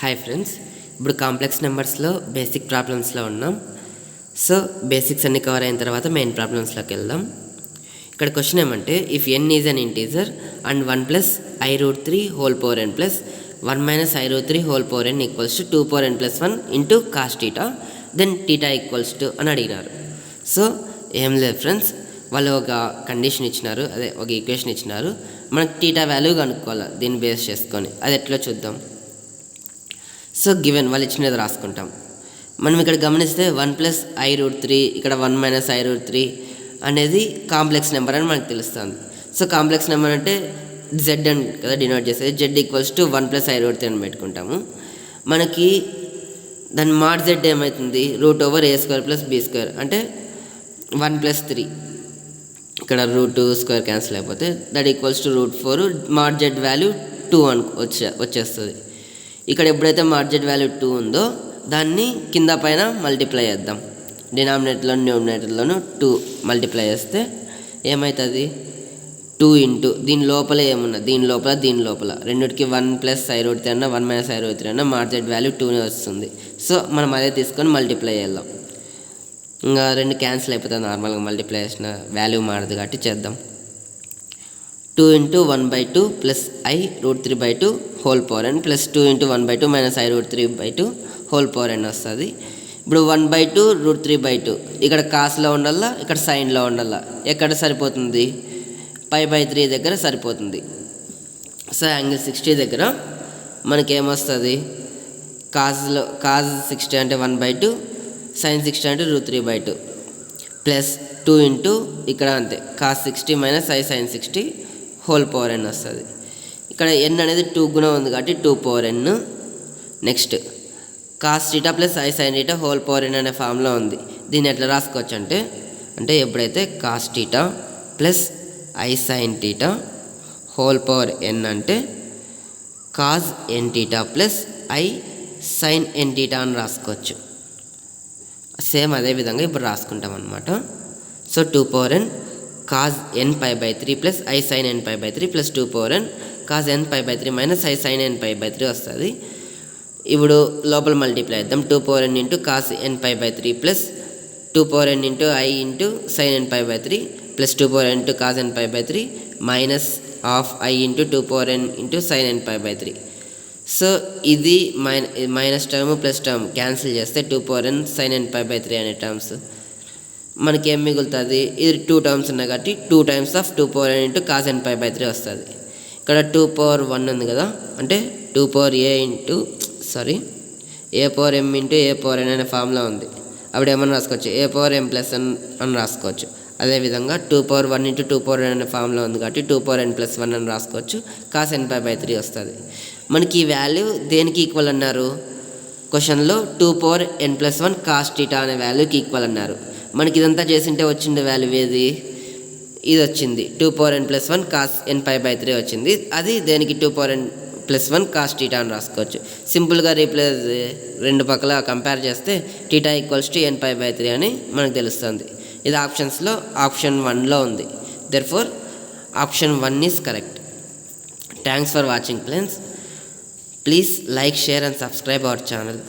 Hi friends, ఇప్పుడు complex నెంబర్స్లో basic ప్రాబ్లమ్స్లో ఉన్నాం. So basics అన్ని కవర్ అయిన తర్వాత మెయిన్ ప్రాబ్లమ్స్లోకి వెళ్దాం. ఇక్కడ క్వశ్చన్ ఏమంటే, if n is an integer and 1 + i√3 whole power n + 1 - i√3 whole power n equals to 2 power n + 1 into cos theta then theta equals to అని అడిగినారు. So ఏం లేదు ఫ్రెండ్స్, వాళ్ళు ఒక కండిషన్ ఇచ్చినారు, అదే ఒక ఈక్వేషన్ ఇచ్చినారు. మనకు టీటా వాల్యూ కనుక్కోవాలి దీన్ని బేస్ చేసుకొని. అది ఎట్లా చూద్దాం. సో గివెన్ వాళ్ళు ఇచ్చినది రాసుకుంటాం. మనం ఇక్కడ గమనిస్తే 1 + i√3 ఇక్కడ 1 - i√3 అనేది కాంప్లెక్స్ నెంబర్ అని మనకు తెలుస్తుంది. సో కాంప్లెక్స్ నెంబర్ అంటే జెడ్ అని కదా డినోట్ చేసేది. జెడ్ ఈక్వల్స్ టు 1 + i√3 అని పెట్టుకుంటాము. మనకి దాని మాడ్ జెడ్ ఏమవుతుంది, √a² + b² అంటే 1 + 3. ఇక్కడ √2² క్యాన్సిల్ అయిపోతే that equals to √4. Mod z value 2 అని వచ్చేస్తుంది. ఇక్కడ ఎప్పుడైతే మార్జెట్ వాల్యూ 2 ఉందో దాన్ని కింద పైన మల్టిప్లై చేద్దాం. డినామినేటర్లోను న్యూమినేటర్లోను 2 మల్టిప్లై చేస్తే ఏమవుతుంది, 2 ఇంటూ దీని లోపల ఏమున్నా దీని లోపల రెండుకి 1 + i√3 అన్న 1 - i√3 అన్న మార్జెట్ వాల్యూ 2 వస్తుంది. సో మనం అదే తీసుకొని మల్టిప్లై చేద్దాం. ఇంకా 2 క్యాన్సిల్ అయిపోతుంది. నార్మల్గా మల్టిప్లై చేసిన వాల్యూ మారదు కాబట్టి చేద్దాం. 2 × 1/2 + i√3/2 whole power n + 2 × 1/2 - i√3/2 whole power n వస్తుంది. ఇప్పుడు 1/2 √3/2 ఇక్కడ కాస్లో ఉండాలా, ఇక్కడ సైన్లో ఉండాలా. ఎక్కడ సరిపోతుంది, π/3 దగ్గర సరిపోతుంది. సో యాంగిల్ 60 దగ్గర మనకేమొస్తుంది, కాస్ 60 అంటే 1/2, సైన్ 60 అంటే √3/2 ప్లస్ 2 ఇంటూ ఇక్కడ అంతే cos 60 - i sin 60 whole power n వస్తుంది. ఇక్కడ n అనేది 2 గుణం ఉంది కాబట్టి 2 power n. Next cos theta plus i sin theta whole power n అనే ఫామ్లో ఉంది. దీన్ని ఎట్లా రాసుకోవచ్చు అంటే ఎప్పుడైతే cos theta plus i sin theta whole power n అంటే cos n theta plus i sin n theta అని రాసుకోవచ్చు. సేమ్ అదే విధంగా ఇప్పుడు రాసుకుంటాం అన్నమాట. So 2 power n cos nπ/3 + i sin nπ/3 + 2 power n cos nπ/3 - i sin nπ/3 వస్తుంది. ఇప్పుడు లోపల మల్టిప్లై చేద్దాం. 2 power n into cos nπ/3 plus 2 power n into i into sin nπ/3 plus 2 power n into cos nπ/3 minus of i into 2 power n into sin nπ/3. So ఇది minus term plus term cancel చేస్తే 2 power n sin nπ/3 అనే terms మనకి ఏం మిగులుతుంది, ఇది 2 terms ఉన్నాయి కాబట్టి 2 times of 2 power n into cos nπ/3 వస్తుంది. ఇక్కడ 2 పవర్ 1 ఉంది కదా, అంటే 2 power a power m into a power n అనే ఫామ్లో ఉంది. అప్పుడు ఏమన్నా రాసుకోవచ్చు, a పవర్ m + n అని రాసుకోవచ్చు. అదేవిధంగా 2 పవర్ 1 ఇంటూ 2 పవర్ n అనే ఫామ్లో ఉంది కాబట్టి 2 పవర్ n + 1 అని రాసుకోవచ్చు. కాస్ nπ/3 వస్తుంది. మనకి ఈ వాల్యూ దేనికి ఈక్వల్ అన్నారు, క్వశ్చన్లో 2 పవర్ n + 1 కాస్ టీటా అనే వాల్యూకి ఈక్వల్ అన్నారు. మనకి ఇదంతా చేసింటే వచ్చిండే వాల్యూ ఏది, ఇది వచ్చింది 2 పవర్ n + 1 కాస్ nπ/3 వచ్చింది. అది దేనికి 2 పవర్ n + 1 కాస్ టీటా అని రాసుకోవచ్చు. సింపుల్గా రీప్లేస్ రెండు పక్కల కంపేర్ చేస్తే టీటా ఈక్వల్స్ టు nπ/3 అని మనకు తెలుస్తుంది. ఇది ఆప్షన్స్లో ఆప్షన్ 1లో ఉంది. Therefore option 1 is correct. Thanks for watching friends. Please like, share and subscribe our channel.